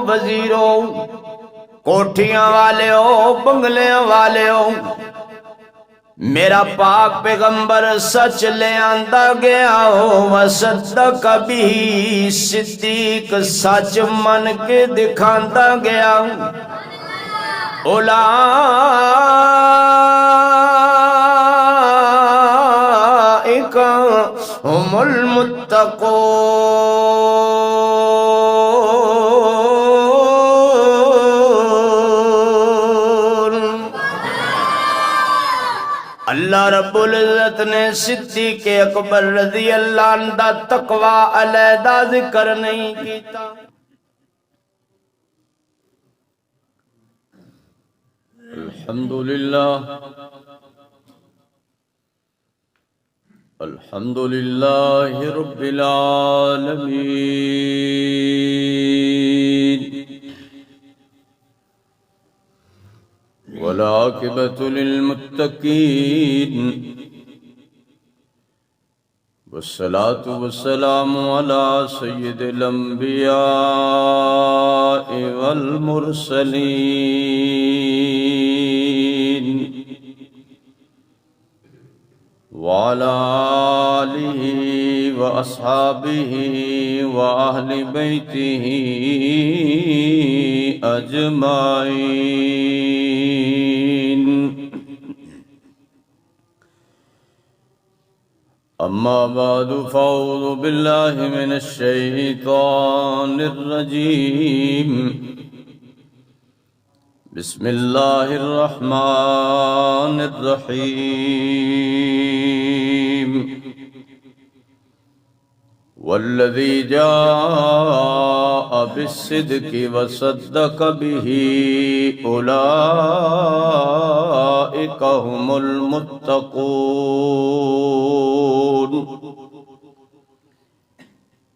وزیروں، کوٹھیاں والے ہو، بنگلیاں والے ہو، میرا پاک پیغمبر سچ لے آندا گیا ہو، وصدق بھی، صدیق سچ من کے دکھاندا گیا، اولئک هم المتقون۔ اللہ رب العزت نے صدیق اکبر رضی اللہ عنہ دا تقوی علیحدہ ذکر نہیں کیتا۔ الحمدللہ، الحمدللہ رب العالمین، والعاقبۃ للمتقین، والصلاة والسلام علی سید الانبیاء والمرسلین، وعلى آلہ واصحابہ واہل بیتہ اجمعین، اما بعد فاعوذ باللہ من الشیطان الرجیم، بسم اللہ الرحمن الرحیم، والذی جاء بالصدق وصدق به اولئک هم المتقون۔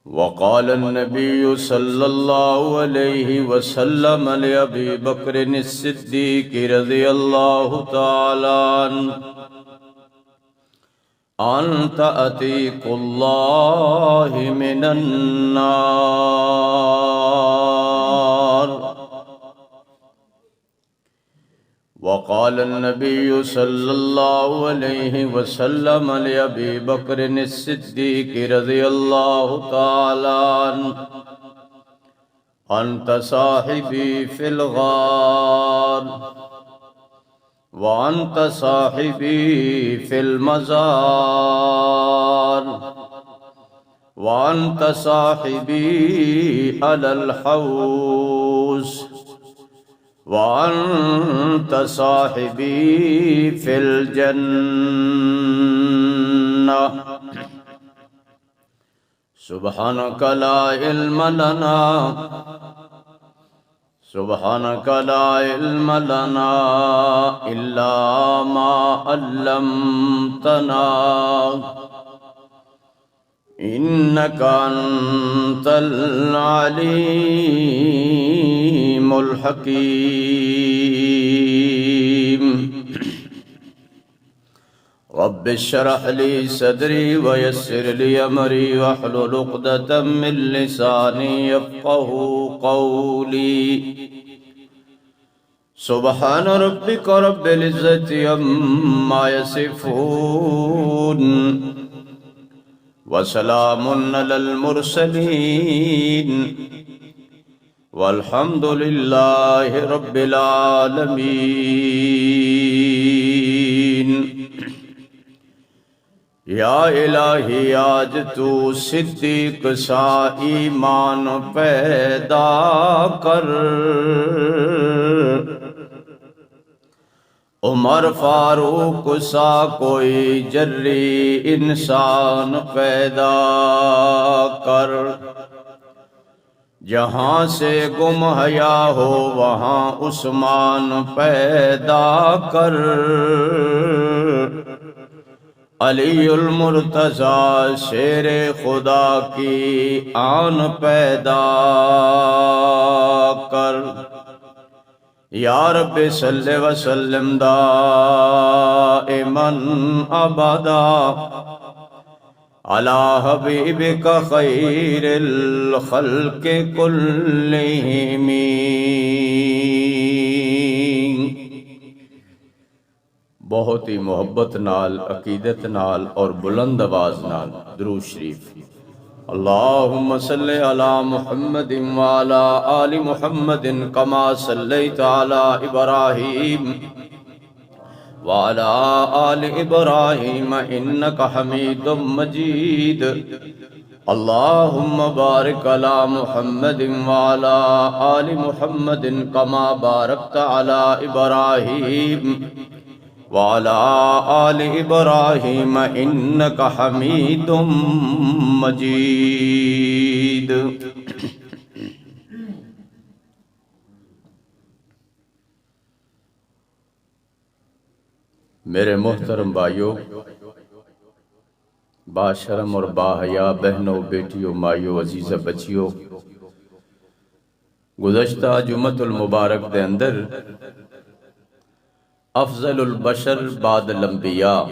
وقال النبي صلى الله عليه وسلم لأبي بكر الصديق رضي الله تعالى عنه، أنت أتيق الله من النار۔ وقال النبي صلى الله عليه وسلم لأبي بكر الصديق رضي الله تعالى عنه، أنت صاحبي في الغار، وأنت صاحبي في المزار، وأنت صاحبي على الحوض، وأنت صاحبي في الجنة۔ سبحانك لا علم لنا، سبحانك لا علم لنا إلا ما علمتنا، إنك أنت العليم الحكيم۔ رب اشرح لي صدري ويسر لي أمري واحلل عقدة من لساني يفقهوا قولي۔ سبحان ربك رب العزة عما يصفون، وسلام على المرسلين، والحمد لله رب العالمين۔ یا الہی آج تو صدیق سا ایمان پیدا کر، عمر فاروق سا کوئی جری انسان پیدا کر، جہاں سے گم حیا ہو وہاں عثمان پیدا کر، علی المرتضی شیر خدا کی آن پیدا کر، یا رب صلی وسلم دائماً ابدا علی حبیبک خیر الخلق کلہم۔ بہت ہی محبت نال، عقیدت نال اور بلند آواز نال درود شریف۔ اللہم صلی علی محمد وعلی آل محمد کما صلیت علی ابراہیم وعلی آل ابراہیم انک حمید مجید۔ اللہم بارک علی محمد وعلی آل محمد کما بارکت علی ابراہیم وعلی آل ابراہیم انک حمید مجید۔ میرے محترم بھائیوں، با شرم اور با حیا بہنوں، بیٹیوں، مائیوں، عزیزہ بچیوں، گزشتہ جمعۃ المبارک دے اندر افضل البشر بعد الانبیاء،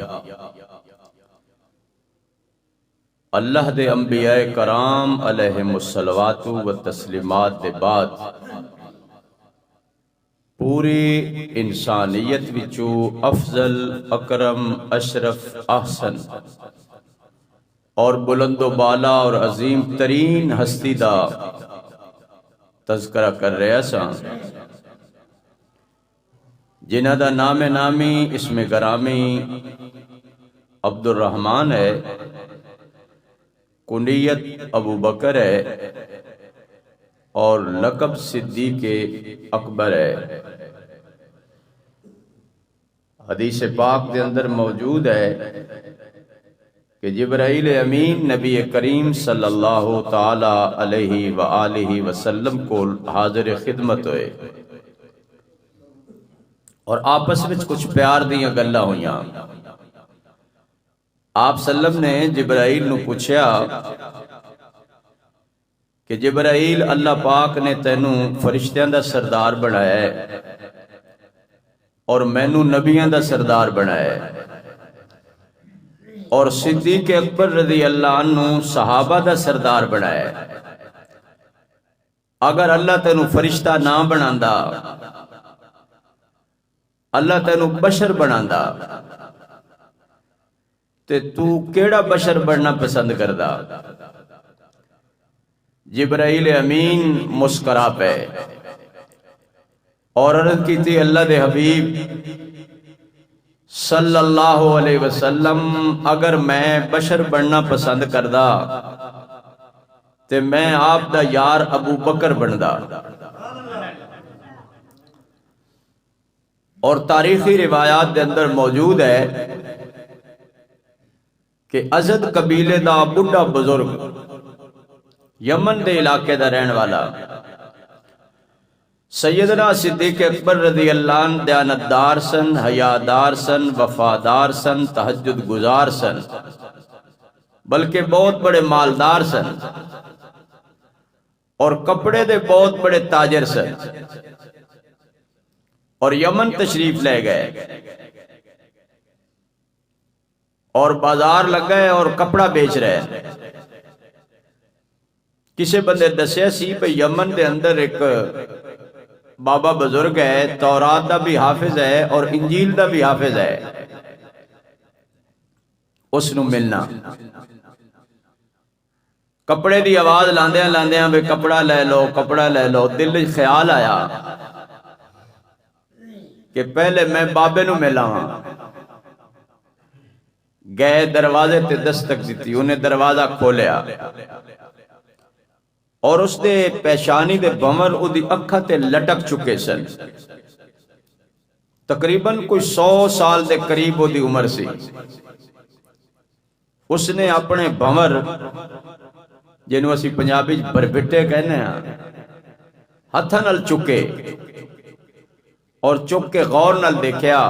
اللہ دے انبیاء کرام علیہم الصلوات و تسلیمات دے بعد پوری انسانیت وچوں افضل، اکرم، اشرف، احسن اور بلند و بالا اور عظیم ترین ہستی دا تذکرہ کر رہا سا، جنہ دا نام نامی اسم گرامی عبد الرحمن ہے، کنیت ابو بکر ہے اور لقب صدیق اکبر ہے۔ حدیث پاک دے اندر موجود ہے کہ جبرائیل امین نبی کریم صلی اللہ تعالی علیہ وآلہ وسلم کو حاضر خدمت ہوئے اور آپس میں کچھ پیار دیاں گلاں ہویاں۔ آپ سلم نے جبرائیل نو پوچھیا کہ جبرائیل، اللہ پاک نے تینوں فرشتیاں دا سردار بنایا ہے اور مینوں نبیاں دا سردار بنایا ہے، اور صدیق اکبر رضی اللہ عنہ صحابہ دا سردار بنایا ہے۔ اگر اللہ تینوں فرشتہ نہ بناندا، اللہ تینوں بشر بناندا، تے تو کیڑا بشر بننا پسند کردا؟ جبرائیل امین مسکرا پے اور عرض کی تھی، اللہ دے حبیب صلی اللہ علیہ وسلم، اگر میں بشر بننا پسند کردا تے میں آپ دا یار ابو بکر بندا۔ اور تاریخی روایات دے اندر موجود ہے کہ ازد قبیلے دا بڑھا بزرگ، یمن دے علاقے دا رہن والا، سیدنا صدیق اکبر رضی اللہ عنہ دیانتدار سن، حیادار سن، وفادار سن، تہجد گزار سن، بلکہ بہت بڑے مالدار سن اور کپڑے دے بہت بڑے تاجر سن، اور یمن تشریف لے گئے اور بازار لگے اور کپڑا بیچ رہے۔ کسی بندے دسیا سی پہ یمن دے اندر ایک بابا بزرگ ہے، تورات دا بھی حافظ ہے اور انجیل دا بھی حافظ ہے، اس نو ملنا۔ کپڑے دی آواز لاندیاں لاندیاں بے کپڑا لے لو، کپڑا لے لو، دل خیال آیا کہ پہلے میں بابے نو ملا ہاں۔ گئے دروازے تے دستک دیتی، انہیں دروازہ کھولیا اور اس دے پیشانی دے بمر او دی اکھا تے لٹک چکے سن۔ تقریباً کوئی 100 سال دے قریب او دی عمر سی۔ اس نے اپنے بمر، جنہوں اسی پنجابی بربٹے کہنے ہیں، ہتھا نال چکے اور چک کے غور نال دیکھیا،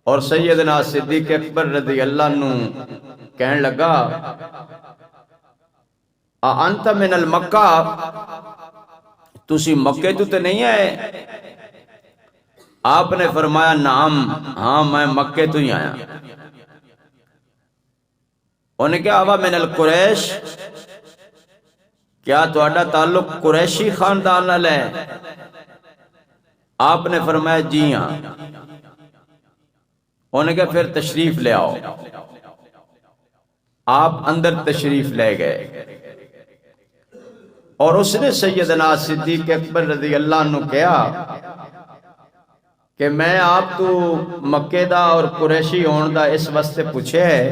اور سیدنا صدیق اکبر رضی اللہ عنہ کہنے لگا، انت من المکہ، تسی مکے تو تے نہیں آئے؟ آپ نے فرمایا نعم، ہاں میں مکے تو ہی آیا۔ انہیں کہا ابا من القریش، کیا تہاڈا تعلق قریشی خاندان نال ہے؟ آپ نے فرمایا جی ہاں۔ انہیں کہا پھر تشریف لے آؤ۔ آپ اندر تشریف لے گئے اور اس نے سیدنا صدیق اکبر رضی اللہ عنہ کہا کہ میں آپ تو مکے دا اور قریشی ہون دا اس واسطے پوچھے ہے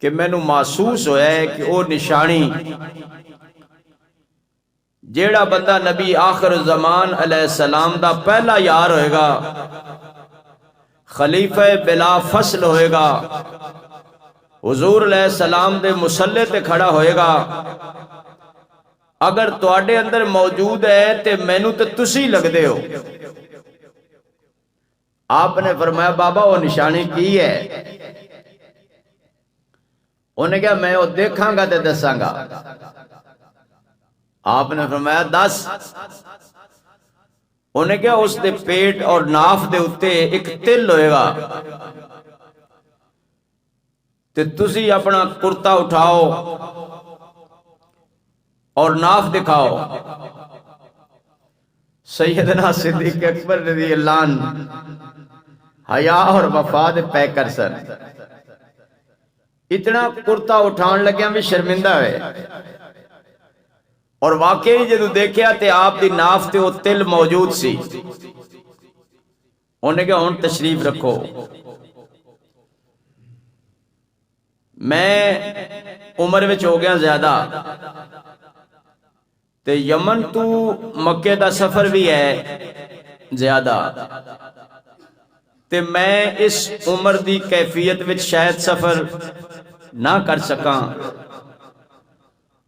کہ میں نو محسوس ہویا ہے کہ وہ نشانی جیڑا بندہ نبی آخر زمان علیہ السلام دا پہلا یار ہوئے گا، خلیفہ بلا فصل ہوئے گا، حضور علیہ السلام دے مصلے تے کھڑا ہوئے گا، اگر تواڈے اندر موجود ہے تے مینوں تے تسی لگ دے ہو۔ آپ نے فرمایا بابا وہ نشانی کی ہے؟ انہیں کہا میں وہ دیکھاں گا تے دساں گا۔ آپ نے فرمایا دس۔ انہیں کہا اس دے پیٹ اور ناف دے اتے ایک تل ہوئے گا، تے تسی اپنا کرتا اٹھاؤ اور ناف دکھاؤ۔ سیدنا صدیق اکبر رضی اللہ عنہ حیا اور وفا دے پے کر سن، اتنا کرتا اٹھان لگیا بھی شرمندہ ہوئے، اور واقعی جدو دیکھیا تے آپ دی ناف تے وہ تل موجود سی۔ انہیں کہا ہن تشریف رکھو، میں عمر وچ ہو گیا زیادہ، تے یمن تو مکے دا سفر بھی ہے زیادہ، تے میں اس عمر دی کیفیت وچ شاید سفر نہ کر سکاں،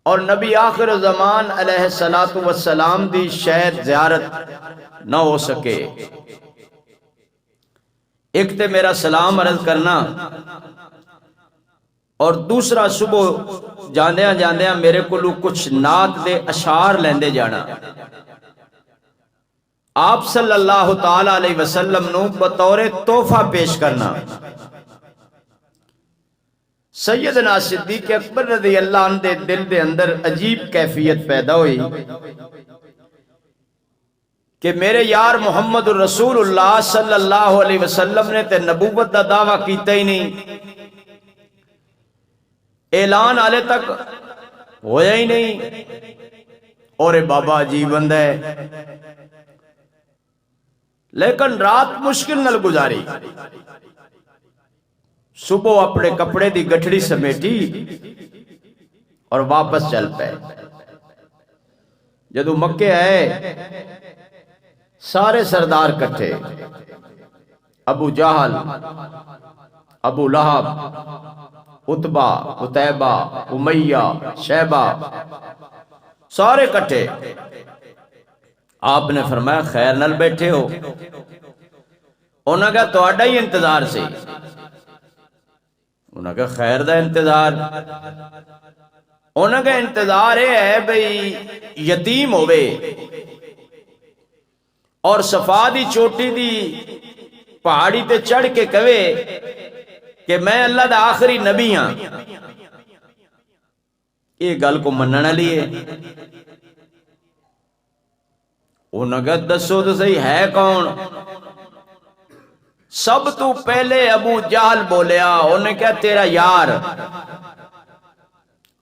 اور نبی آخر زمان علیہ السلام دی شاید زیارت نہ ہو سکے۔ ایک تے میرا سلام عرض کرنا، اور دوسرا صبح جاندیاں جاندیاں میرے کو کچھ نعت دے اشعار لیندے جانا۔ آپ صلی اللہ تعالی علیہ وسلم نو بطور تحفہ پیش کرنا۔ سیدنا صدیق اکبر رضی اللہ عنہ دے دل دے اندر عجیب کیفیت پیدا ہوئی کہ میرے یار محمد الرسول اللہ صلی اللہ علیہ وسلم نے تے نبوت دا دعویٰ کیتا ہی نہیں، اعلان آلے تک ہویا ہی نہیں، اور بابا عجیب بندہ ہے۔ لیکن رات مشکل نل گزاری، صبح اپنے کپڑے دی گٹھڑی سمیٹی اور واپس چل پے۔ جدو مکے آئے سارے سردار کٹھے، ابو جہل، ابو لہب، عتبہ، عتیبہ، امیہ، شیبہ، سارے کٹھے۔ آپ نے فرمایا خیر نال بیٹھے ہو؟ انہوں نے کہا تہاڈا ہی انتظار سی۔ انہوں نے کہا خیر دا انتظار؟ انہوں نے کہا انتظار ہے بھئی یتیم ہوئے اور صفا دی چوٹی دی پہاڑی تے چڑھ کے کہے کہ میں اللہ دا آخری نبی ہاں، یہ گل کو مننا لیے۔ انہوں نے کہا دسو تو صحیح ہے کون؟ سب تو پہلے ابو جہل بولیا، انہوں نے کہا تیرا یار۔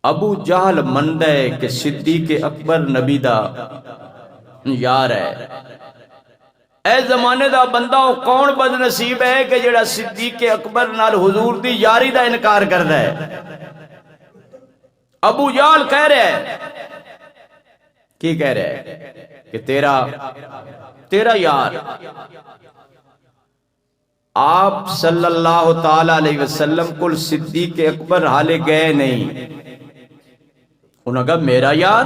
ابو جہل مند ہے کہ صدیق اکبر نبی دا یار ہے۔ اے زمانے دا بندہ وہ کون بد نصیب ہے کہ جڑا صدیق اکبر نال حضور دی یاری دا انکار کردا ہے؟ ابو جہل کہہ رہے ہیں، کی کہہ رہے ہیں کہ تیرا یار۔ آپ صلی اللہ تعالی علیہ وسلم کو صدیق اکبر حالے گئے نہیں۔ انہوں نے کہا میرا یار؟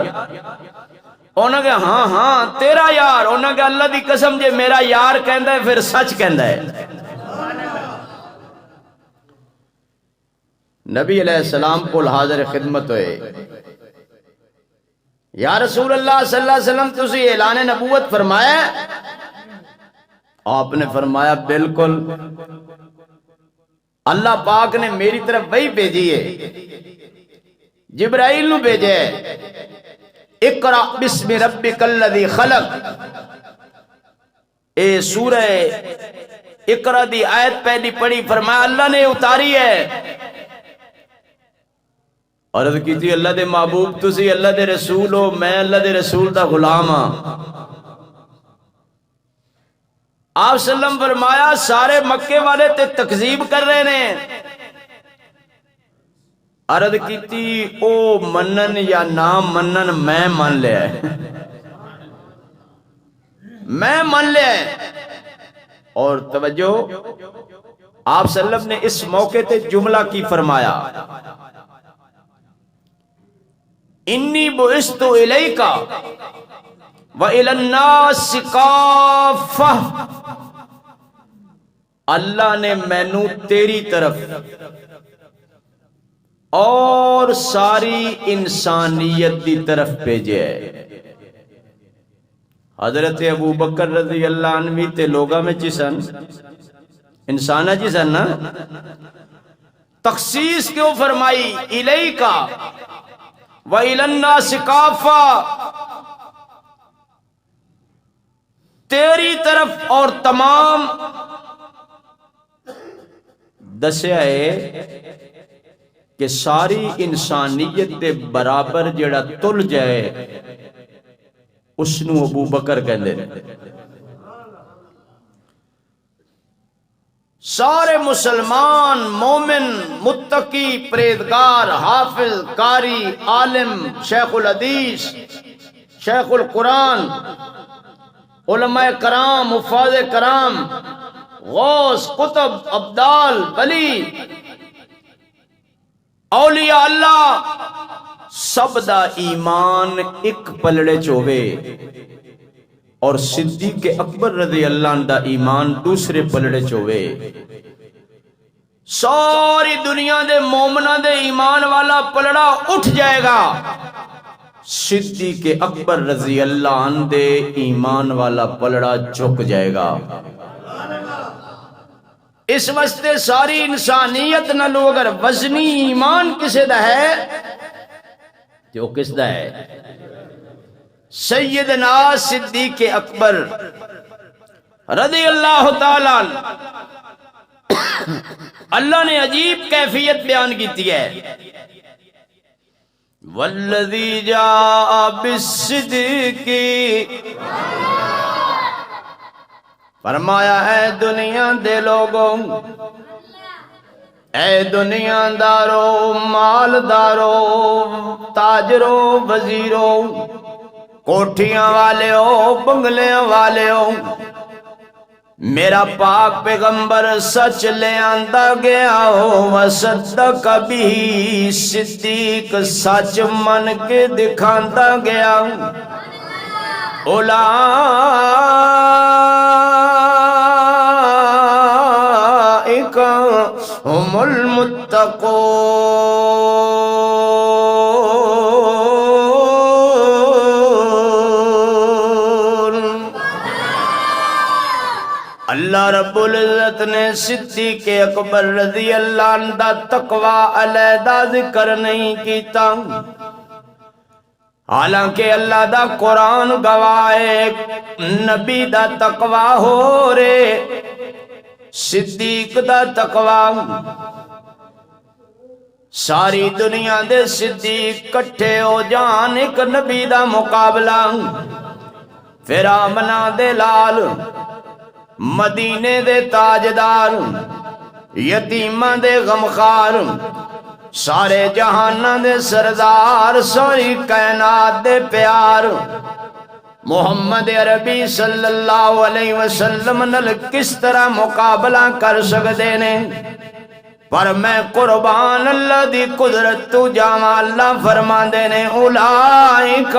انہوں نے کہا ہاں ہاں تیرا یار۔ انہوں نے کہا اللہ دی قسم جے میرا یار کہندا ہے پھر سچ کہندا ہے۔ نبی علیہ السلام کو حاضر خدمت ہوئے، یا رسول اللہ صلی اللہ علیہ وسلم تسی اعلان نبوت فرمایا؟ آپ نے فرمایا بالکل۔ اللہ پاک نے میری طرف وہی بھیجی ہے، جبرائیل نو بھیجے، اقرأ بسم ربک الذی خلق، اے سورہ اقرأ دی آیت پہلی پڑھی، فرمایا اللہ نے اتاری ہے۔ عرض کی تھی اللہ دے محبوب تسی اللہ دے رسول ہو، میں اللہ دے رسول دا غلام ہاں۔ آپ صلی اللہ علیہ وسلم فرمایا سارے مکے والے تے تکذیب کر رہے نے۔ عرض کی تھی او منن یا نہ منن میں مان لیا ہے، میں مان لیا ہے۔ اور توجہ، آپ صلی اللہ علیہ وسلم نے اس موقع تے جملہ کی فرمایا، انی بعثت الیک وإلی الناس کافہ، اللہ نے مینو تیری طرف اور ساری انسانیت دی طرف بھیجے ہے۔ حضرت ابو بکر رضی اللہ عنہ تے لوگاں میں چی سن، انسانہ چی سن نا، تخصیص کیوں فرمائی الیکا وإلی الناس کافہ، تیری طرف اور تمام دسیا ہے کہ ساری انسانیت دے برابر جڑا تل جائے اس نو ابو بکر کہندے نے۔ سارے مسلمان، مومن، متقی، پرہیزگار، حافظ، قاری، عالم، شیخ الحدیث، شیخ القرآن، علماء کرام، حفاظ کرام، غوث، قطب، ابدال، ولی، اولیاء اللہ، سب دا ایمان ایک پلڑے چوبے، اور صدیق اکبر رضی اللہ عنہ دا ایمان دوسرے پلڑے چوبے۔ ساری دنیا دے مومنہ دے ایمان والا پلڑا اٹھ جائے گا، صدیق اکبر رضی اللہ عنہ دے ایمان والا پلڑا جھک جائے گا۔ اس واسطے ساری انسانیت نالو اگر وزنی ایمان کسے دا ہے جو کس دا ہے؟ سیدنا صدیق اکبر رضی اللہ تعالیٰ عنہ۔ اللہ نے عجیب کیفیت بیان کی ہے، والذی جاء بالصدق، فرمایا اے دنیا دے لوگوں، اے دنیا دارو، مالدارو، تاجرو، وزیرو، کوٹھیاں والے ہو، بنگلیاں والے ہو، میرا پاک پیغمبر سچ لے آندہ گیا ہو، وصدق بھی، صدیق سچ من کے دکھاندہ گیا ہوں، اولئک هم المتقون۔ اللہ رب العزت نے صدیق اکبر رضی اللہ عنہ دا تقوی علیحدہ ذکر نہیں کیتا، حالانکہ اللہ دا قرآن گواہ، نبی دا تقوی ہو رے، صدیق دا تقوی، ساری دنیا دے صدیق کٹھے ہو جان ایک نبی دا مقابلہ، پھر آمنہ دے لال، مدینے دے تاجدار، یتیمہ دے غمخار، سارے جہانہ دے سردار، ساری کائنات دے پیار، محمد عربی صلی اللہ علیہ وسلم نل کس طرح مقابلہ کر سکتے نے؟ پر میں قربان اللہ دی قدرت تو جاواں، اللہ فرما دینے اولئک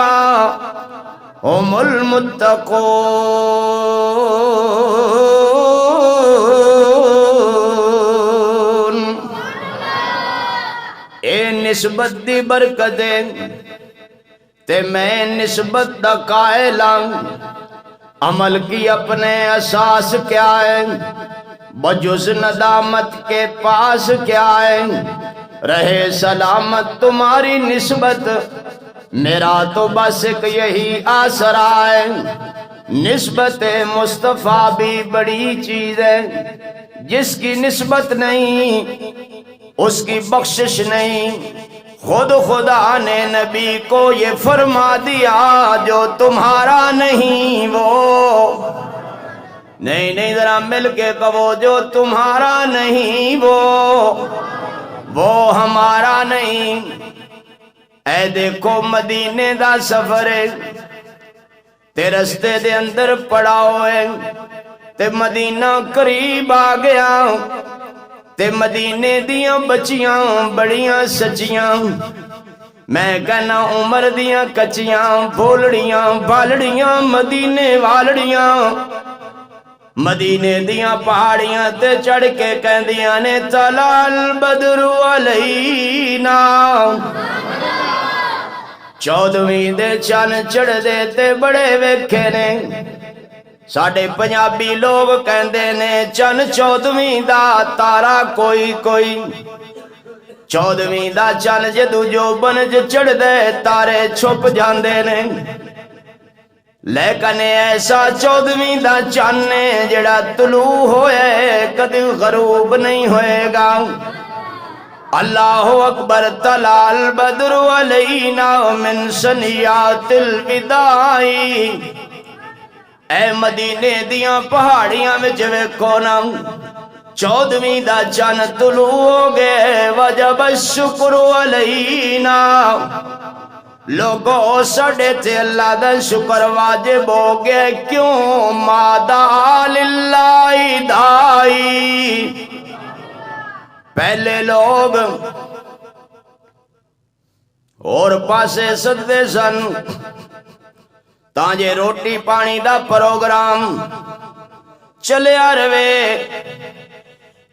هم المتقون۔ اے نسبت دی برکت تے میں نسبت دا قائل ہوں، عمل کی اپنے اساس کیا ہے؟ بجز ندامت کے پاس کیا ہے، رہے سلامت تمہاری نسبت، میرا تو بس ایک یہی آسرا ہے، نسبت مصطفیٰ بھی بڑی چیز ہے، جس کی نسبت نہیں اس کی بخشش نہیں۔ خود خدا نے نبی کو یہ فرما دیا، جو تمہارا نہیں وہ نہیں ذرا مل کے کہو، جو تمہارا نہیں وہ ہمارا نہیں۔ اے دیکھو مدینے دا سفر ہے، تے رستے دے اندر پڑا ہوئے، تے مدینہ قریب آ گیا، تے مدینے دیاں بچیاں بڑیاں سچیاں، میں کہنا عمر دیاں کچیاں، بھولڑیاں بالڑیاں مدینے والڑیاں، مدینے دیاں پہاڑیاں تے چڑھ کے کہندیاں نے طلع البدر علینا، 14ویں دے چن چڑھ دے تے بڑے ویکھے نے۔ ساڑھے پنجابی لوگ کہندے نے چن 14ویں دا تارا کوئی کوئی، 14ویں دا چن جدو جو بنج چڑھ دے تارے چھپ جاندے نے، لیکن ایسا 14ویں دا چن نے جڑا طلوع ہوئے کدی غروب نہیں ہوئے گا۔ اللہ اکبر، طلع البدر علینا من ثنیات الوداع، اے مدینے دیاں پہاڑیاں میں ویکھو نا، 14ویں دا چن طلوع ہو گئے، وجب الشکر علینا، لوگوں سڑے تھے اللہ دا شکر واجب ہو گئے، کیوں مادہ للہ دائی، پہلے لوگ اور پاسے صدقے سن، تانجے روٹی پانی دا پروگرام چلیا روے،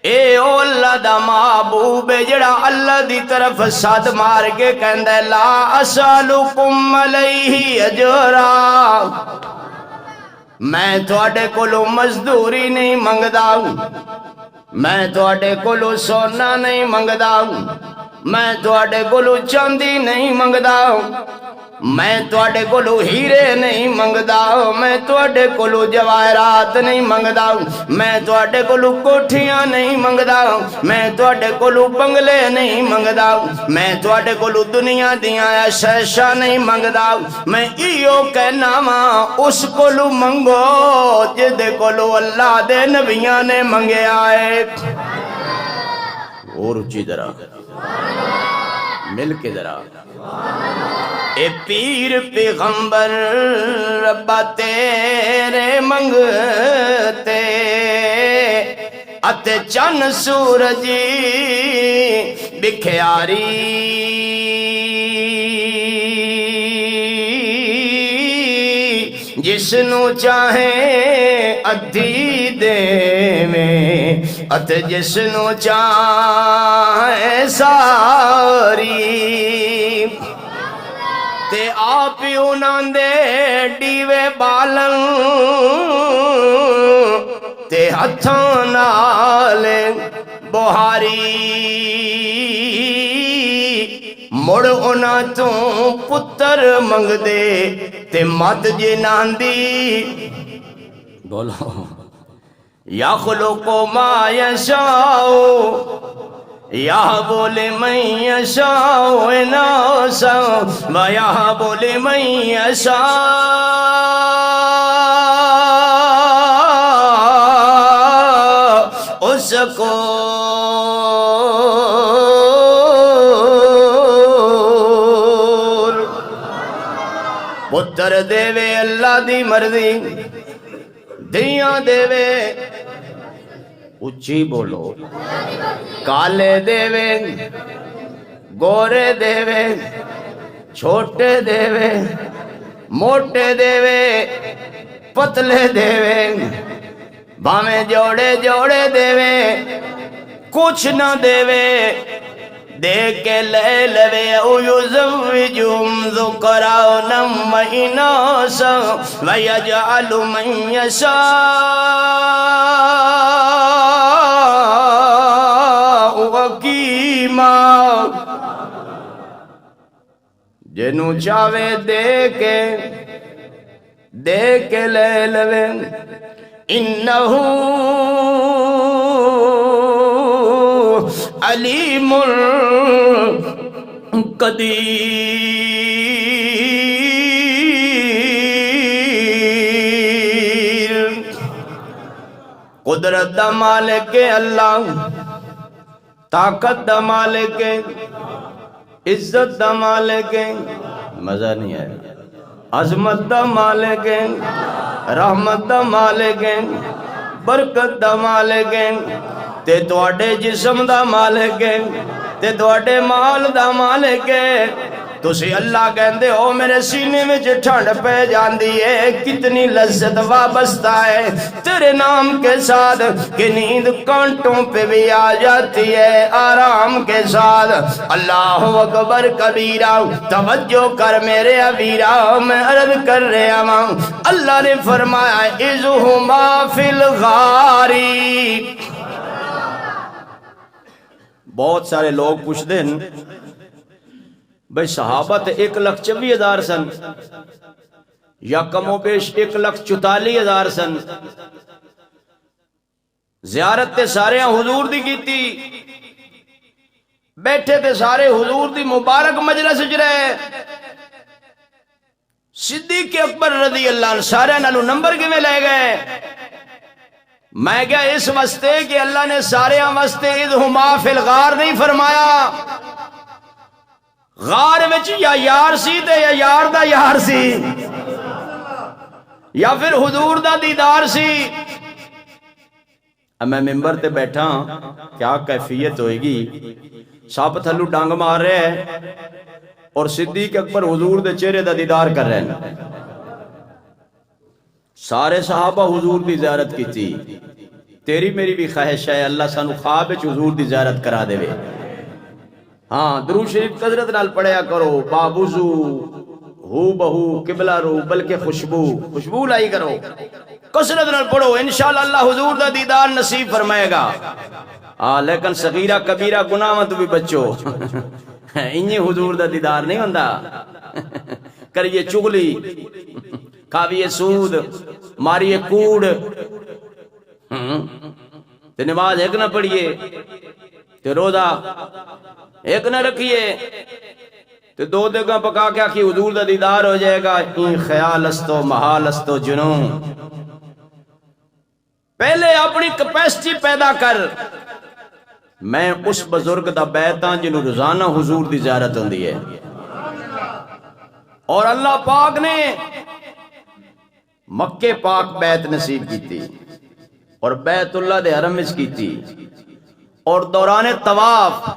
اے او اللہ دا محبوب جڑا اللہ دی طرف ساتھ مار کے کہندہ لا اسالکم علیہ اجرا، میں تواڈے کولوں مزدوری نہیں منگدا، میں تواڈے کولوں سونا نہیں منگدا، میں تواڈے کولوں چاندی نہیں منگدا، میں تواڈے کولوں ہیرے نہیں منگدا، میں تواڈے کولوں جواہرات نہیں منگدا، میں تواڈے کولوں کوٹھیاں نہیں منگدا، میں تواڈے کولوں بنگلے نہیں منگدا، میں تواڈے کولوں دنیا دیاں عیشاں نہیں منگدا، میں ایو کہنا وا اس کولوں منگو جدے کولوں اللہ دے نبیاں نے منگیا ہے۔ اور اچھی ذرا مل کے ذرا، اے پیر پیغمبر ربا تیرے منگتے، اتے چن سورجی بکھیاری، جس نو چاہیں ادھی دے میں، اتے جس نو چاہیں ساری، تے آپ انہاں دے ڈیوے بالن تے ہتھاں نال بہاری، مڑ انہاں تو پتر منگ دے تے مت جناں دی، بولو یخلق ما یشاء یہب لمن یشاء اناسا ویہب لمن یشاء اس کو پتر دے وے اللہ دی مرضی، دیاں دے وے اچھی بولو، کالے دے وے گورے دے وے، چھوٹے دے وے موٹے دے وے، پتلے دے وے، بھاویں جوڑے جوڑے دے وے، کچھ نہ دے وے، دیکھ کے لے لوے او یزوجہم ذکرانا و اناسا ویجعل من یشاء حکیما جنوں چاہے دے کے لے لوے انہو علیم قدیر قدرت دا مالک اللہ طاقت دا مالک عزت دا مالک مزہ نہیں آیا عظمت دا مالک رحمت دا مالک برکت دا مالک تے تواڈے جسم دا مالک تے تواڈے مال دا مالک تسی اللہ کہندے ہو میرے سینے میں ٹھنڈ پہ جاندی ہے کتنی لذت وابستہ ہے تیرے نام کے ساتھ کہ نیند کانٹوں پہ بھی آ جاتی ہے آرام کے ساتھ اللہ اکبر کبیرہ توجہ کر میرے ابیرہ میں عرض کر رہا ہوں اللہ نے فرمایا اذہما فی الغاری بہت سارے لوگ پوچھتے ہیں بھئی صحابہ تے 1,24,000 سن یا کم و بیش 1,44,000 سن زیارت تے سارے حضور دی کیتی بیٹھے تے سارے حضور دی مبارک مجلس رہے صدیق اکبر رضی اللہ عنہ سارے نالو نمبر کیویں لے گئے میں کیا اس واسطے کہ اللہ نے سارے واسطے اذہما فی الغار نہیں فرمایا غار وچ یا یار سی تے یا یار دا یار سی یا پھر حضور دا دیدار سی اب میں ممبر تے بیٹھا کیا کیفیت ہوئے گی ساپ تھلو ڈانگ مار رہے ہیں اور صدیق اکبر حضور دے چہرے دا دیدار کر رہے ہیں سارے صحابہ حضور دی زیارت کی تھی تیری میری بھی خواہش ہے اللہ سانو خواب وچ حضور دی زیارت کرا دے ہاں درود شریف قدرت نال پڑھیا کرو بابوزو ہو بہو قبلہ رو بلکہ خوشبو لائی کرو کثرت نال پڑھو انشاءاللہ اللہ حضور دا دیدار نصیب فرمائے گا لیکن صغیرہ کبیرہ گناہ مت بھی بچو انہی حضور دا دیدار نہیں ہوندا کریے چغلی کھاویے سود ماریے کوڑ تے نماز ایک نہ پڑھیے تے روزہ ایک نہ رکھیے تے دو دگاں پکا کے آخی حضور دا دیدار ہو جائے گا این خیال استو محال استو جنون پہلے اپنی کیپیسٹی پیدا کر میں اس بزرگ دا بیت ہاں جنہوں روزانہ حضور دی زیارت ہوندی ہے اور اللہ پاک نے مکے پاک بیت نصیب کی تھی اور بیت اللہ دے حرم وچ کی تھی اور دوران طواف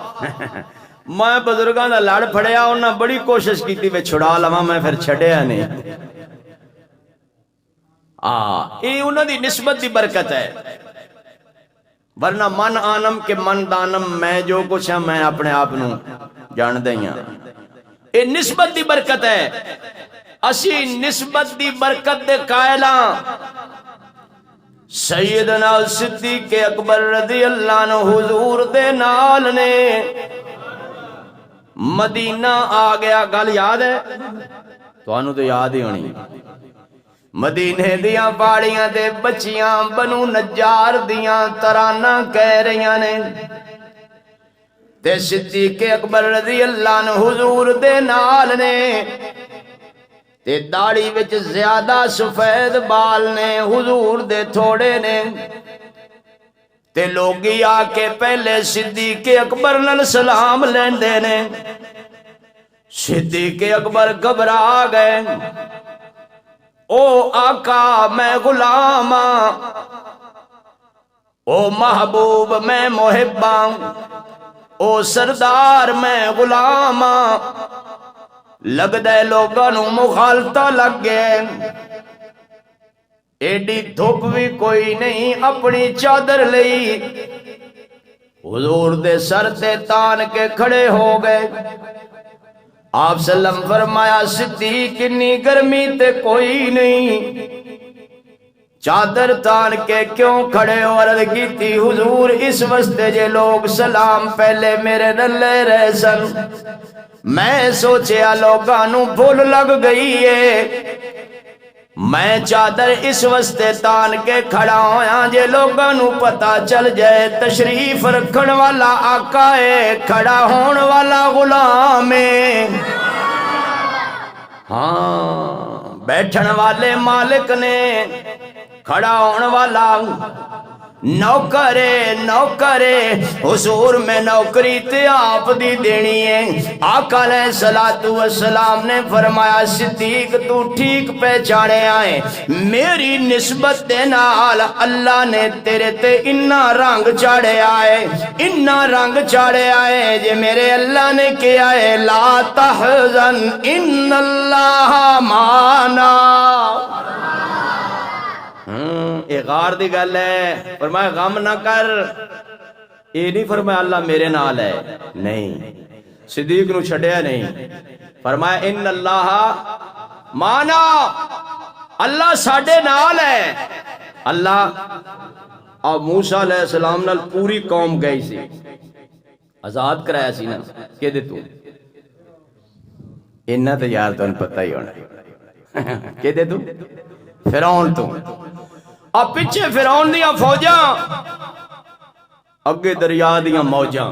میں بزرگاں دا لڑ پھڑیا انہاں بڑی کوشش کی تھی میں چھڑا لواں میں پھر چھڑیا نہیں یہ انہاں دی نسبت دی برکت ہے ورنہ من آنم کے من دانم میں جو کچھ ہے میں اپنے آپ نو جان دئیاں یہ نسبت دی برکت ہے اسی نسبت دی برکت دے قائلاں سیدنا صدیق اکبر رضی اللہ عنہ حضور دے نال نے مدینہ آ گیا گل یاد ہے تو انہوں تو یاد ہی ہونی مدینے دیاں پاڑیاں دے بچیاں بنو نجار دیاں ترانہ کہہ رہیاں نے تے صدیق اکبر رضی اللہ عنہ حضور دے نال نے تے داڑھی وچ زیادہ سفید بال نے حضور دے تھوڑے نے تے لوگی آ کے پہلے صدیق اکبر نال سلام لیندے نے صدیق اکبر گھبرا گئے او آقا میں غلام او محبوب میں محبا او سردار میں غلام لگ دے لوگاں نو مخالطہ لگ گئے ایڈی دھوپ بھی کوئی نہیں اپنی چادر لئی حضور دے سر تے تان کے کھڑے ہو گئے. آپ سلم فرمایا صدیق اتنی گرمی تے کوئی نہیں، چادر تان کے کیوں کھڑے ہو؟ عرض کیتی حضور اس واسطے جے لوگ سلام پہلے میرے نلے رہ سن، میں سوچیا لوگاں نوں بھول لگ گئی ہے، میں چادر اس واسطے تان کے کھڑا ہویا جے لوگاں نوں پتہ چل جائے تشریف رکھن والا آقا ہے، کھڑا ہون والا غلام ہے. ہاں بیٹھن والے مالک نے، کھڑا ہون والا نوکرے. حضور میں نوکری تے آپ دی دینی ہے. آقا علیہ الصلوۃ والسلام نے فرمایا صدیق تو ٹھیک پہچانے آئے، میری نسبت دے نال اللہ نے تیرے تے اتنا رنگ چاڑے آئے جے میرے اللہ نے کیا ہے لا تحزن ان اللہ معنا. غار دی گل ہے، فرمایا غم نہ کر. یہ نہیں فرمایا اللہ میرے نال ہے، نہیں، صدیق نو چھڑیا نہیں، فرمایا ان اللہ مانا، اللہ ساڈے نال ہے. اللہ اور موسیٰ علیہ السلام نال پوری قوم گئی سی، آزاد کرایا سی نا، کہ دے تو انہاں تے یار تو پتہ ہی ہونا، کہ دے تو فرعون تو اور پیچھے فرعون دیاں فوجاں، اگے دریا دیاں موجاں.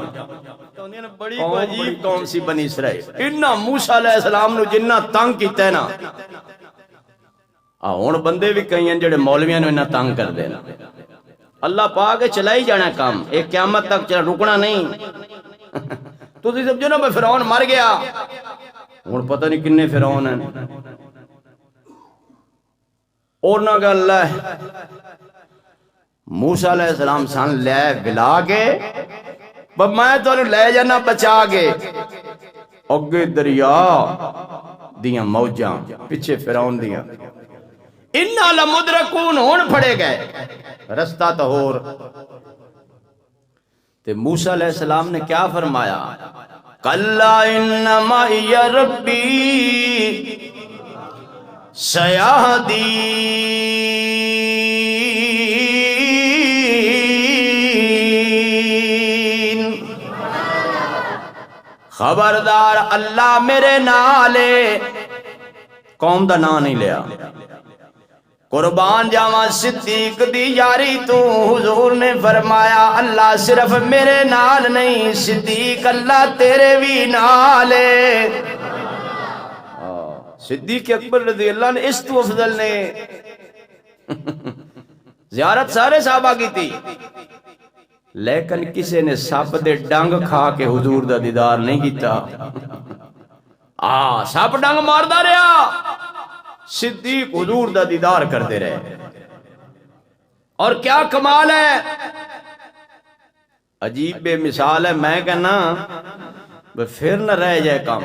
بڑی عجیب قوم سی بنی اسرائیل. انہاں موسیٰ علیہ السلام نو جنہ تنگ کیتا ہے نا، ہن بندے بھی کئی ہیں جڑے مولویاں نو انہاں تنگ کر دینا. اللہ پاک کے چلائی جانا کام، ایک قیامت تک رکنا نہیں. تسی سمجھو نا میں فرعون مر گیا، ہن پتہ نہیں کنے فرعون ہیں. اور نہ کہ اللہ موسیٰ علیہ السلام سان لے بلا کے میں تو لے جانا بچا کے، اگے دریا دیاں موجاں پیچھے فرعون دیاں. اِنَّا لَمُدْرَكُونَ ہون پھڑے گئے رستہ تو ہور. تے موسیٰ علیہ السلام نے کیا فرمایا؟ کَلَّا إِنَّ مَعِيَ رَبِّي سیاہدین. خبردار اللہ میرے نالے، قوم دا نام نہیں لیا. قربان جاواں صدیق دی یاری تو، حضور نے فرمایا اللہ صرف میرے نال نہیں، صدیق اللہ تیرے بھی نالے. صدیق اکبر رضی اللہ نے اس تو افضل نے زیارت سارے صحابہ کی تھی، لیکن کسی نے سپ دے ڈنگ کھا کے حضور دا دیدار نہیں کیتا. سپ ڈنگ ماردا رہا، صدیق حضور دا دیدار کرتے رہے. اور کیا کمال ہے، عجیب بے مثال ہے. میں کہنا پھر نہ رہ جائے کام.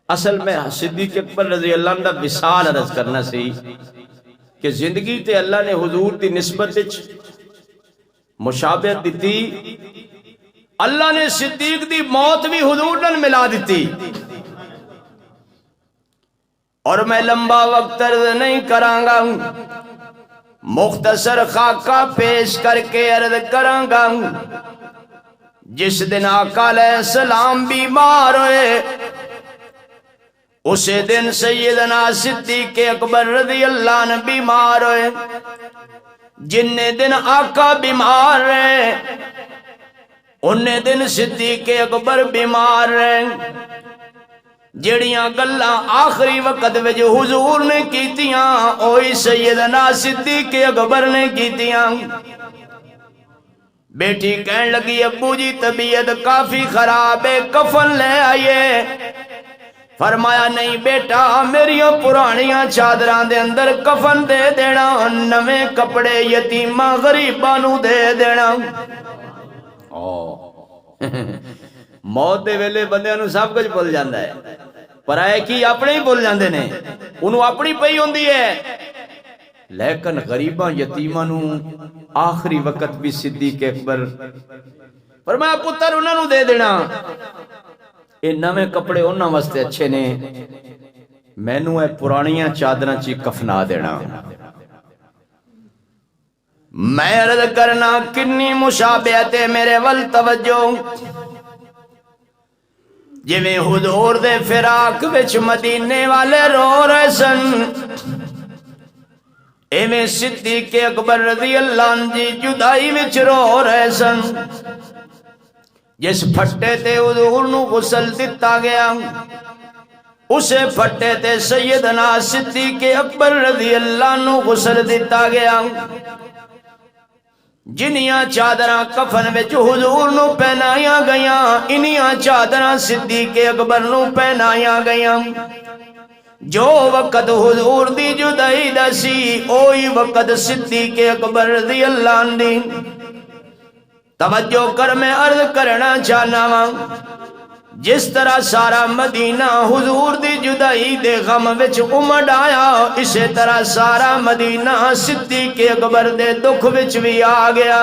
اصل میں صدیق اکبر رضی اللہ عنہ مثال عرض کرنا سی کہ زندگی تے اللہ نے حضور دی نسبت مشابہت دیتی. اللہ نے صدیق دی موت بھی حضور نال ملا دیتی. اور میں لمبا وقت عرض نہیں کرانگا، مختصر خاکہ پیش کر کے عرض کرانگا. جس دن آقا علیہ السلام بیمار ہوئے، اسے دن سیدنا صدیق اکبر رضی اللہ عنہ بیمار ہوئے. جننے دن آقا بیمار رہے، انہیں دن صدیق اکبر بیمار رہے. جڑیاں گلاں آخری وقت وچ حضور نے کیتیاں، اوہی سیدنا صدیق اکبر نے کیتیاں. بیٹی کہن لگی ابو جی طبیعت کافی خراب ہے، کفن لے آئیے. فرمایا نہیں بیٹا، میریاں پرانیاں چادراں دے اندر کفن دے دینا، نویں کپڑے یتیماں غریباں نو دے دینا. موت دے ویلے بندیاں نو سب کچھ بھول جاندا ہے، پر اے کی اپنے ہی بھول جاندے نے، انہوں اپنی پئی ہوندی ہے. لیکن غریباں یتیماں نو آخری وقت بھی صدیق اکبر فرمایا پتر انہاں نو دے دینا، اے نویں کپڑے انہاں واسطے اچھے نے، مینوں اے پرانیاں چادراں چی کفنا دینا۔ میں عرض کرنا کنی مشابہت ہے میرے ول توجہ، جویں حضور دے فراق وچ مدینے والے رو رہے سن، ایویں صدیق اکبر رضی اللہ عنہ دی جدائی وچ رو رہے سن۔ جس پھٹے تے حضور نو غسل دتا گیا، اسے پھٹے تے سیدنا صدیق اکبر رضی اللہ عنہ غسل دتا گیا۔ جنیاں چادراں کفن وچ حضور نو پہنایا گیاں، انیاں چادراں صدیق اکبر نو پہنایا گیاں۔ جو وقت حضور دی جدائی دا سی، اوہی وقت صدیق اکبر رضی اللہ عنہ دی۔ توجہ کر میں عرض کرنا چاہنا وا، جس طرح سارا مدینہ حضور دی جدائی دے غم وچ امڈ آیا، اسی طرح سارا مدینہ صدیق اکبر دے دکھ وچ بھی آ گیا۔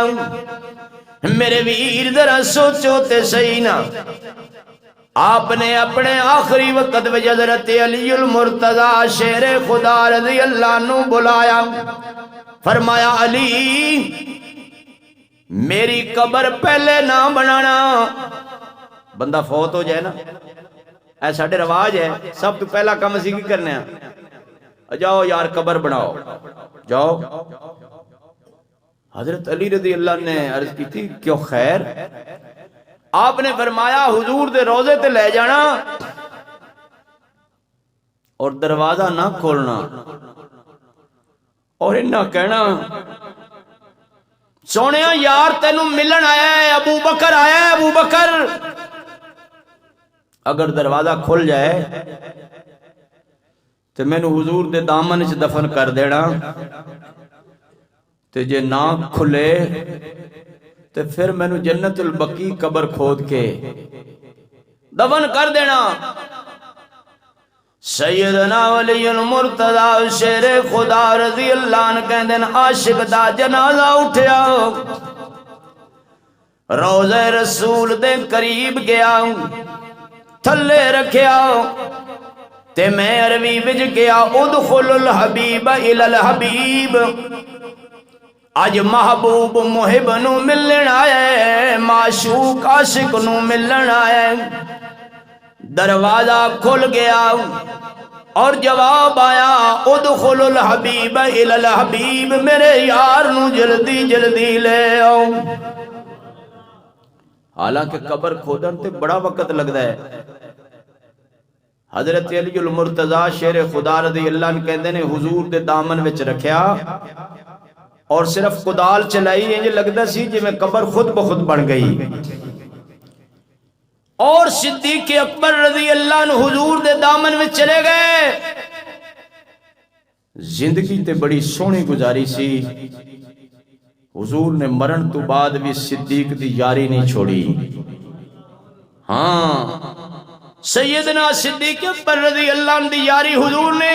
میرے ویر ذرا سوچو تے صحیح نا، آپ نے اپنے آخری وقت وچ حضرت علی المرتضی شیر خدا رضی اللہ عنہ بلایا، فرمایا علی میری قبر پہلے نہ بنانا۔ بندہ فوت ہو جائے نا، اے ساڈے رواج ہے، سب تو پہلا کام اسی کی کرنے ہیں، جاؤ یار قبر بناؤ جاؤ۔ حضرت علی رضی اللہ عنہ نے عرض کی تھی کیوں خیر؟ آپ نے فرمایا حضور دے روزے تے لے جانا اور دروازہ نہ کھولنا، اور انہاں کہنا سونیا یار تینوں ملن آیا ہے ابو بکر آیا ہے، ابو بکر۔ اگر دروازہ کھل جائے تو میں نے حضور دے دامن سے دفن کر دینا، تو جے نہ کھلے تو پھر میں نے جنت البقیع قبر کھود کے دفن کر دینا۔ سیدنا ولی المرتضی شیر خدا رضی اللہ عنہ کہندے ہیں عاشق دا جنازہ اٹھیا، روضہ رسول دے قریب گیا، تھلے رکھیا تے میں عربی وچ گیا ادخل الحبیب الی الحبیب، اج محبوب محب نو ملن آئے، معشوق عاشق نو ملن آئے۔ دروازہ کھل گیا اور جواب آیا ادخل الحبیب الی الحبیب، میرے یار نو جلدی جلدی لے آؤ۔ حالانکہ قبر کھودن تے بڑا وقت لگتا ہے۔ حضرت علی المرتضی شیر خدا رضی اللہ عنہ کہندے نے حضور دے دامن وچ رکھیا اور صرف کدال چلائی، انج لگدا سی جی میں قبر خود بخود بن گئی۔ اور صدیق اکبر رضی اللہ عنہ حضور دے دامن میں چلے گئے۔ زندگی تے بڑی سونی گزاری سی، حضور نے مرن تو بعد بھی صدیق دی یاری نہیں چھوڑی۔ ہاں سیدنا صدیق اکبر رضی اللہ عنہ دی یاری حضور نے،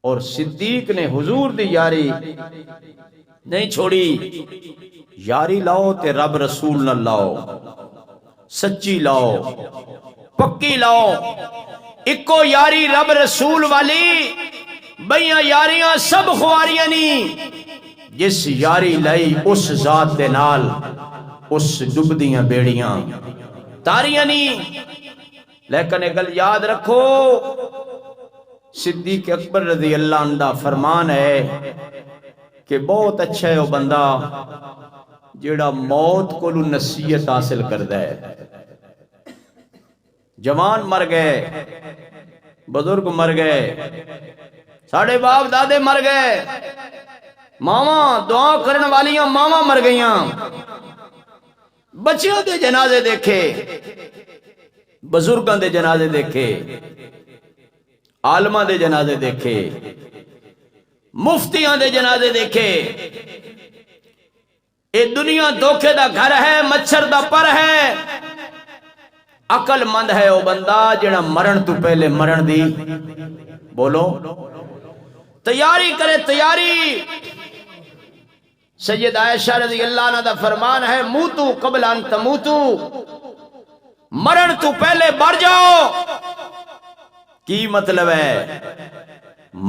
اور صدیق نے حضور دی یاری نہیں چھوڑی۔ یاری لاؤ تے رب رسول نہ لاؤ، سچی لاؤ، پکی لاؤ۔ اکو یاری رب رسول والی، بھئیاں یاریاں سب خواریاں نہیں۔ جس یاری لائی اس ذات دے نال، اس ڈبدیاں بیڑیاں تاریاں نہیں۔ لیکن ایک گل یاد رکھو، صدیق اکبر رضی اللہ عنہ دا فرمان ہے کہ بہت اچھا ہے وہ بندہ جیڑا موت کو نصیحت حاصل کردا ہے۔ جوان مر گئے، بزرگ مر گئے، ساڑھے باپ دادے مر گئے، ماما دعا کرن والیاں ماما مر گئیاں، بچیوں دے جنازے دیکھے، بزرگاں دے جنازے دیکھے، عالماں دے جنازے دیکھے، مفتیاں دے جنازے دیکھے۔ اے دنیا دھوکے دا گھر ہے، مچھر دا پر ہے۔ عقل مند ہے وہ بندہ جڑا مرن تو پہلے مرن دی بولو تیاری کرے، تیاری سید عائشہ رضی اللہ عنہ دا فرمان ہے موتو قبل ان تموتو، مرن تو پہلے مر جاؤ۔ کی مطلب ہے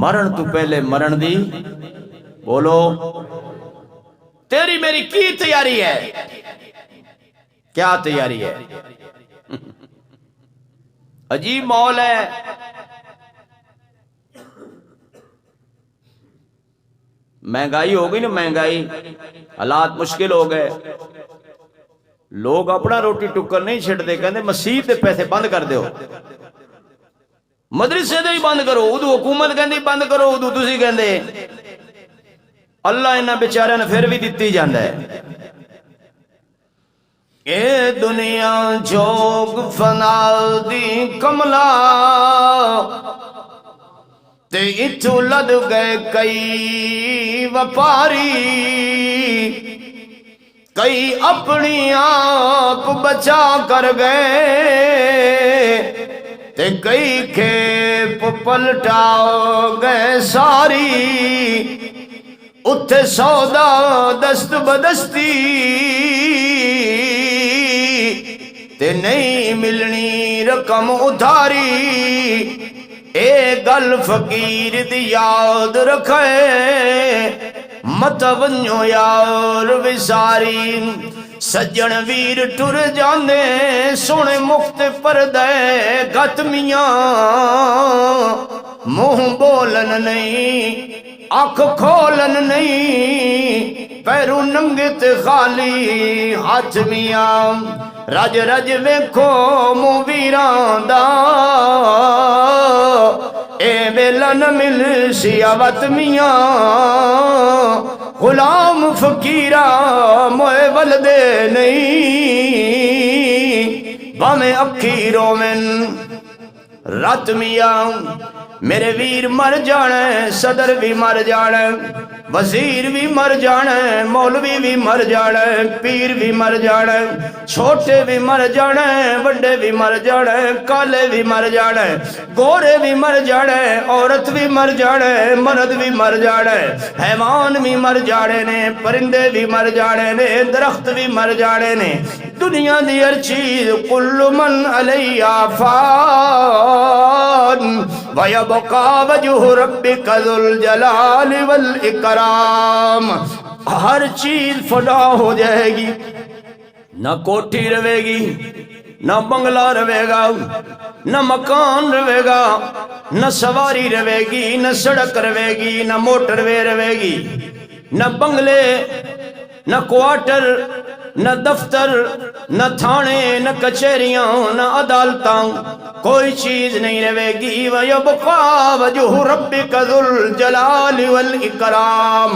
مرن تو پہلے مرن دی؟ بولو تیری میری کی تیاری ہے؟ کیا تیاری ہے؟ عجیب ماحول ہے۔ مہنگائی ہو گئی نا، مہنگائی، حالات مشکل ہو گئے، لوگ اپنا روٹی ٹکر نہیں چھڑتے، کہتے مسیح دے پیسے بند کر دیو، مدرسے دے ہی بند کرو، ادو حکومت کہندی بند کرو، ادو تسی کہندے اللہ انہاں بیچارے نے پھر بھی دتی جاندا ہے۔ اے دنیا جوگ فنا دی کملا تے اتھو لد گئے کئی وپاری، کئی اپنی آپ بچا کر گئے تے کئی کھیپ پلٹا گئے ساری، اتھے سودا دست بدستی تے نہیں ملنی رقم ادھاری۔ اے گل فقیر دی یاد رکھے مت ونجو یار وساری، سجن ویر ٹر جاندے سونے مفت پردے گت میاں، منہ بولن نہیں آنکھ کھولن نہیں، پیروں ننگے تے خالی ہاتھ میاں، رج رج ویکھو منہ ویران دا، اے ویلا نہ مل سیاوت میاں، غلام فقیرہ موئے ولدے نہیں، بامے اکھی رومن رات میاں، میرے ویر مر جانے، صدر بھی مر جانے، وزیر بھی مر جانے، مولوی بھی مر جانے، پیر بھی مر جانے، چھوٹے بھی مر جانے، بڑے بھی مر جانے، کالے بھی مر جانے، گورے بھی مر جانے، عورت بھی مر جانے، مرد بھی مر جانے، حیوان بھی مر جانے نے، پرندے بھی مر جانے نے، درخت بھی مر جانے نے، دنیا دی ہر چیز کل من علیہ فان وَيَبْقَى وَجْهُ رَبِّكَ ذُو الْجَلَالِ وَالْإِكْرَامِ، ہر چیز فنا ہو جائے گی، نہ کوٹھی رہے گی، نہ بنگلہ رہے گا، نہ مکان رہے گا، نہ سواری رہے گی، نہ سڑک رہے گی، نہ موٹر وے رہے گی، نہ بنگلے، نہ کوارٹر، نہ دفتر، نہ تھانے، نہ کچہریاں، نہ عدالتاں، کوئی چیز نہیں رہے گی۔ وَيَبْقَى وَجْهُ رَبِّكَ ذُو الْجَلَالِ وَالْإِكْرَامِ،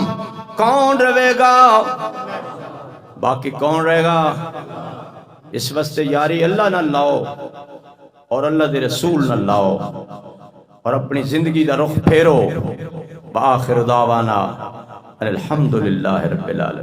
کون رہے گا؟ باقی کون رہے گا؟ اس واسطے یاری اللہ نہ لاؤ اور اللہ دے رسول نہ لاؤ، اور اپنی زندگی دا رخ پھیرو۔ بآخر دعوانا الحمدللہ رب العالمین۔